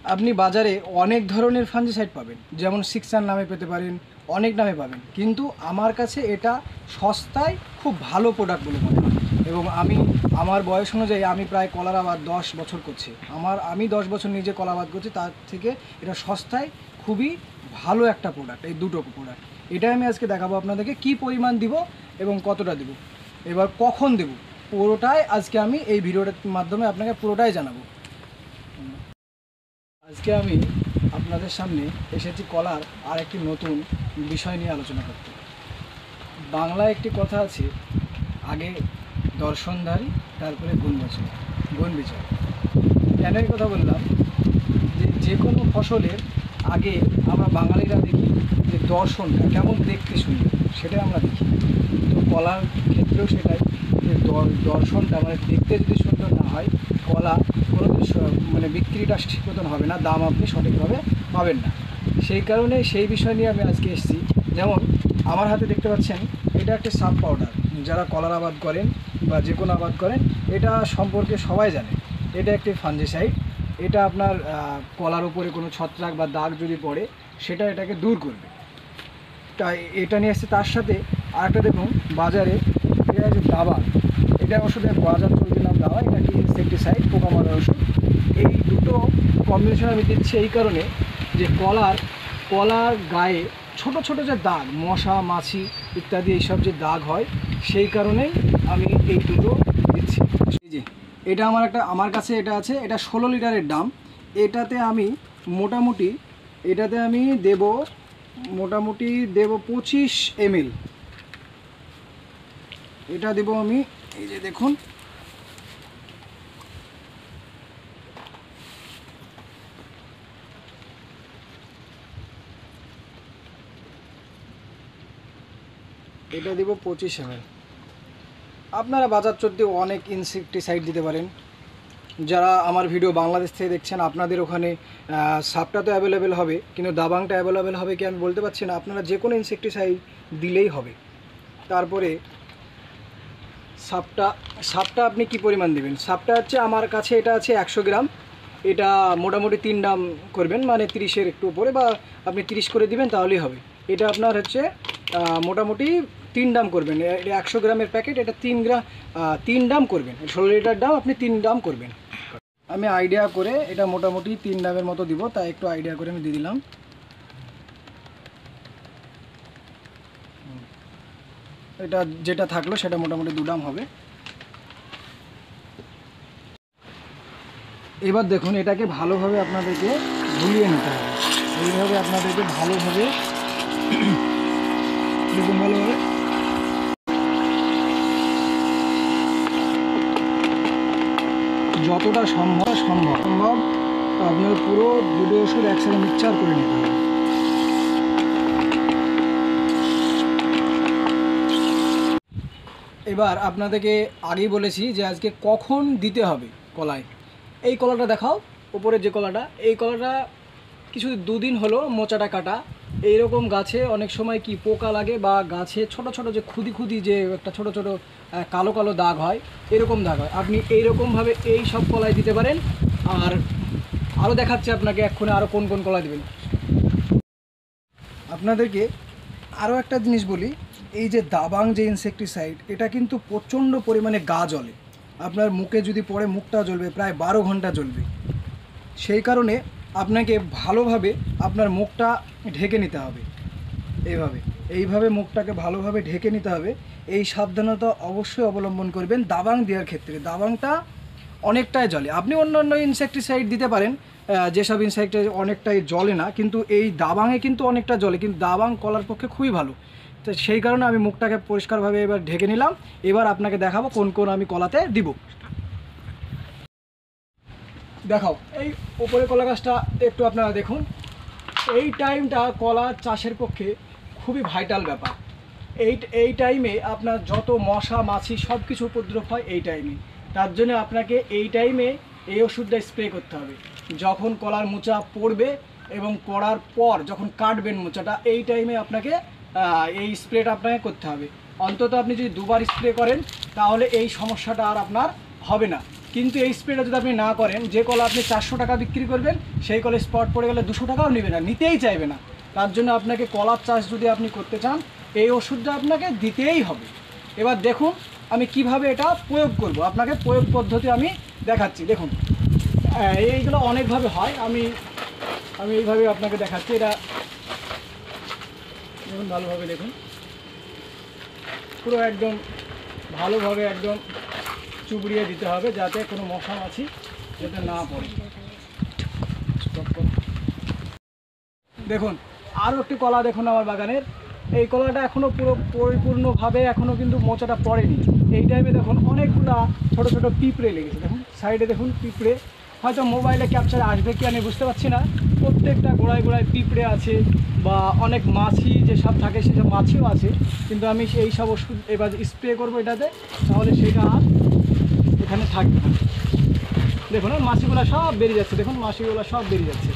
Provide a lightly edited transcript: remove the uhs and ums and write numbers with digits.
আপনি বাজারে অনেক ধরনের ফাঞ্জিসাইড পাবেন, যেমন সিক্সার নামে পেতে পারেন, অনেক নামে পাবেন, কিন্তু আমার কাছে এটা সস্তায় খুব ভালো প্রোডাক্ট বলে মনে হয়। এবং আমার বয়স অনুযায়ী আমি প্রায় কলার আবাদ 10 বছর করছি। আমি 10 বছর নিজে কলা আবাদ করছি, তার থেকে এটা সস্তায় খুবই ভালো একটা প্রোডাক্ট। এই দুটো প্রোডাক্ট এটাই আমি আজকে দেখাবো আপনাদেরকে, কি পরিমাণ দিব এবং কতটা দেব, এবার কখন দেব, পুরোটাই আজকে আমি এই ভিডিওটার মাধ্যমে আপনাকে পুরোটাই জানাবো। আজকে আমি আপনাদের সামনে এসেছি কলার আর একটি নতুন বিষয় নিয়ে আলোচনা করতে। বাংলায় একটি কথা আছে, আগে দর্শনধারী তারপরে গুণ বিচার। কেন এই কথা বললাম, যে কোনো ফসলের আগে আমরা বাঙালিরা দেখি যে দর্শনটা কেমন দেখতে সুন্দর, সেটাই আমরা দেখি। তো কলার ক্ষেত্রেও সেটাই, যে দর্শনটা মানে দেখতে যদি সুন্দর না হয়, কলা কোনো মানে বিক্রিটা ঠিক মতন হবে না, দাম আপনি সঠিকভাবে পাবেন না। সেই কারণে সেই বিষয় নিয়ে আমি আজকে এসেছি। যেমন আমার হাতে দেখতে পাচ্ছেন, এটা একটা সাব পাউডার। যারা কলার আবাদ করেন বা যে কোনো আবাদ করেন, এটা সম্পর্কে সবাই জানে। এটা একটি ফাঞ্জিসাইড। এটা আপনার কলার উপরে কোনো ছত্রাক বা দাগ যদি পড়ে, এটাকে দূর করবে। তাই এটা নিয়ে এসেছে। তার সাথে আরেকটা দেখুন বাজারে, এটা যে দাবাং, এটা ওষুধে বাজার চলছে নাম দাওয়া, এটা কি ইনসেকটিসাইড, পোকা মারার ওষুধ। এই দুটো কম্বিনেশন আমি দিচ্ছি এই কারণে যে কলার গায়ে ছোট ছোট যে দাগ, মশা মাছি ইত্যাদি এইসব যে দাগ হয়, সেই কারণেই আমি এই দুটো দিচ্ছি। এই যে এটা আমার কাছে এটা আছে, এটা 16 লিটারের দাম। এটাতে আমি মোটামুটি দেব 25 ml। এটা দেব আমি, এই যে দেখুন, এটা দেব 25 ml। আপনারা বাজার চলতে অনেক ইনসেকটিসাইড দিতে পারেন। যারা আমার ভিডিও বাংলাদেশ থেকে দেখছেন, আপনাদের ওখানে সাপটা তো অ্যাভেলেবেল হবে, কিন্তু দাবাংটা অ্যাভেলেবেল হবে কি আমি বলতে পারছি না। আপনারা যে কোনো ইনসেকটিসাইড দিলেই হবে। তারপরে সাপটা আপনি কি পরিমাণ দেবেন? সাপটা হচ্ছে আমার কাছে এটা আছে 100 গ্রাম। এটা মোটামুটি 3 ডাম করবেন, মানে 30-এর একটু উপরে, বা আপনি 30 করে দিবেন তাহলেই হবে। এটা আপনার হচ্ছে মোটামুটি 3 ডাম করবেন। এটা 100 গ্রামের প্যাকেট, এটা 3 ডাম করবেন। 16 লিটার ডাম আপনি 3 ডাম করবেন। আমি আইডিয়া করে এটা মোটামুটি 3 ডামের মতো দিব, তাই একটু আইডিয়া করে আমি দিয়ে দিলাম। এটা যেটা থাকলো সেটা মোটামুটি 2 ডাম হবে। এবার দেখুন, এটাকে ভালোভাবে আপনাদেরকে গুলিয়ে নিতে হবে। এইভাবে আপনাদেরকে ভালোভাবে যতটা সম্ভব আপনার পুরো দুটো ওষুধ একসাথে মিক্সচার করে নিতে হবে। এবার আপনাদেরকে আগেই বলেছি যে আজকে কখন দিতে হবে কলায়। এই কলাটা দেখাও, উপরে যে কলাটা, এই কলাটা কিছু 2 দিন হলো মোচাটা কাটা। এইরকম গাছে অনেক সময় কি পোকা লাগে, বা গাছে ছোট ছোট যে খুদি যে একটা ছোট ছোট কালো কালো দাগ হয়, এরকম দাগ হয়। আপনি এইরকমভাবে এই সব কলায় দিতে পারেন। আর আরও দেখাচ্ছে আপনাকে এক্ষুনি আরও কোন কোন কলা দেবেন। আপনাদেরকে আরও একটা জিনিস বলি, এই যে দাবাং যে ইনসেকটিসাইড, এটা কিন্তু প্রচণ্ড পরিমাণে গা জ্বলে। আপনার মুখে যদি পড়ে, মুখটা জ্বলবে, প্রায় 12 ঘন্টা জ্বলবে। সেই কারণে আপনাকে ভালোভাবে আপনার মুখটা ঢেকে নিতে হবে। এইভাবে মুখটাকে ভালোভাবে ঢেকে নিতে হবে। এই সাবধানতা অবশ্যই অবলম্বন করবেন দাবাং দেওয়ার ক্ষেত্রে। দাবাংটা অনেকটাই জ্বলে। আপনি অন্যান্য ইনসেকটিসাইড দিতে পারেন, যেসব ইনসেকটিসাইড অনেকটাই জ্বলে না, কিন্তু এই দাবাংয়ে কিন্তু অনেকটা জ্বলে। কিন্তু দাবাং কলার পক্ষে খুবই ভালো। তো সেই কারণে আমি মুখটাকে পরিষ্কারভাবে এবার ঢেকে নিলাম। এবার আপনাকে দেখাবো কোন কোন আমি কলাতে দিব। দেখাও, এই উপরে কলা গাছটা একটু আপনারা দেখুন। এই টাইমটা কলা চাষের পক্ষে খুবই ভাইটাল ব্যাপার। এই টাইমে আপনার যত মশা মাছি সব কিছু উপদ্রব হয় এই টাইমে। তার জন্য আপনাকে এই টাইমে এই ওষুধটা স্প্রে করতে হবে। যখন কলার মোচা পড়বে এবং পড়ার পর যখন কাটবেন মোচাটা, এই টাইমে আপনাকে এই স্প্রেটা আপনাকে করতে হবে। অন্তত আপনি যদি 2 বার স্প্রে করেন, তাহলে এই সমস্যাটা আর আপনার হবে না। কিন্তু এই স্প্রেটা যদি আপনি না করেন, যে কলা আপনি 400 টাকা বিক্রি করবেন সেই কলে স্পট পড়ে গেলে 200 টাকাও নেবে না, নিতেই চাইবে না। তার জন্য আপনাকে কলার চাষ যদি আপনি করতে চান, এই ওষুধটা আপনাকে দিতেই হবে। এবার দেখুন আমি কিভাবে এটা প্রয়োগ করব, আপনাকে প্রয়োগ পদ্ধতি আমি দেখাচ্ছি। দেখুন এইগুলো অনেকভাবে হয়, আমি এইভাবে আপনাকে দেখাচ্ছি। এটা দেখুন ভালোভাবে দেখুন, পুরো একদম ভালোভাবে একদম চুবড়িয়ে দিতে হবে যাতে কোনো মশা মাছি যাতে না পড়ে। দেখুন আরও একটি কলা দেখুন আমার বাগানের, এই কলাটা এখনও পুরো পরিপূর্ণভাবে এখনও কিন্তু মোচাটা পড়েনি। এই টাইমে দেখুন অনেকগুলা ছোট ছোট পিঁপড়ে লেগেছে, দেখুন সাইডে দেখুন পিঁপড়ে, হয়তো মোবাইলে ক্যাপচার আসবে কি আমি বুঝতে পারছি না। প্রত্যেকটা গোড়ায় গোড়ায় পিঁপড়ে আছে বা অনেক মাছি যেসব থাকে সেসব মাছিও আছে, কিন্তু আমি এই সব ওষুধ এবার স্প্রে করবো এটাতে, তাহলে সেটা আর এখানে থাকবে না। দেখুন মাছিগুলো সব বেরিয়ে যাচ্ছে, দেখুন মাছিগুলো সব বেরিয়ে যাচ্ছে।